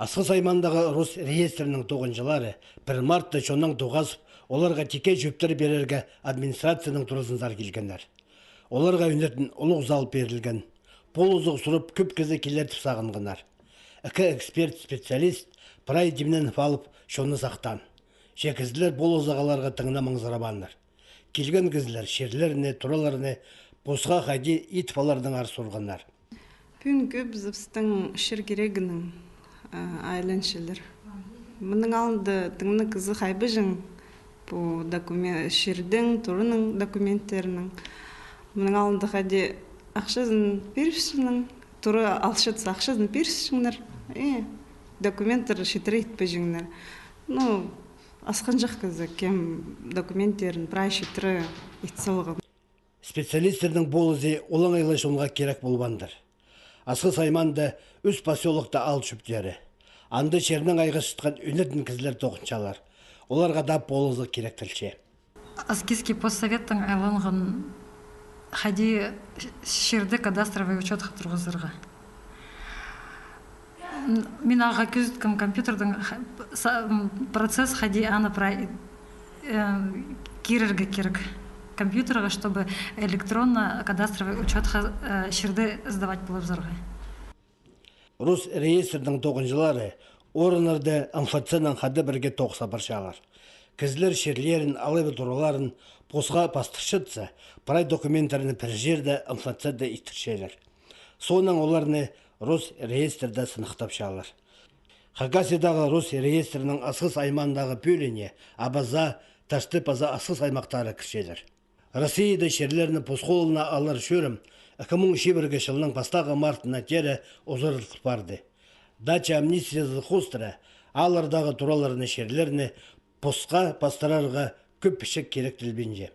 Асқы саймандағы Рус реестрінің тоғынжылары 1 мартта чоннан тоғасып, оларға теке жөптер берерге администрацияның тұрызындар келгендер. Оларға үнетін ұлық зал берілген. Пол ұзық сұрып көп кезі келер сағынғынар. Үкі эксперт-специалист прай демнен фалып шоны сақтан. Жекізілер бол ұзағаларға тыңына маңзарабандар. Келген кезілер шерлеріне, тұраларыне, босқа қайди ит фалардың арсырғандар. Бүгінгі біздің шер керегінің айленшілер. Мұның алынды тыңны қызы қайбы жың бұл шердің, тұрының документтерінің. Мұның алынды қайди ақшазын першінің, тұры алшытсы ақшазын першіңдер. Документтер шетірі етпі жыңдер. Асқан жақ қызы кем документтерін прай шетірі етсіліғын. Специалисттердің болызы олаңайлы шонға керек болбандар. Асқы сайманды үз поселокта ал шөптері. Анды шерінің айға шытқан үнетін кізлер тоқыншалар. Оларға да болызы керек тілше. Аскиский постсоветтің айланған хади шерді кадастровый учет тұрғызырға. Мен аға көзіткім компьютердің процесс хади аны кирерге керек компьютерға, чтобы электронно кадастровый учет шерді сдавать болып зорға. Рус реестрдің тоғынжылары орынырды МФЦ-нің хады бірге тоқса баршалар. Кізлер шерлерін, алыбы тұруларын посқа пастықшытса, прай документарыны пір жерді МФЦ-ді итіршелер. Сонан оларыны Рус реестрді сынықтап шалар. Хакасиядағы Рус реестрінің асқыс аймандағы бөліне абаза, ташты паза асқыс аймақтары кіршелер. Россияда шерлеріні посқолына алар шөрім 2001 жылының бастағы мартына тері ұзырылық барды. Дача амнистиясы қостыра, алардағы тураларыны шерлеріні посқа пастырарға көп пішек керек тілбенже.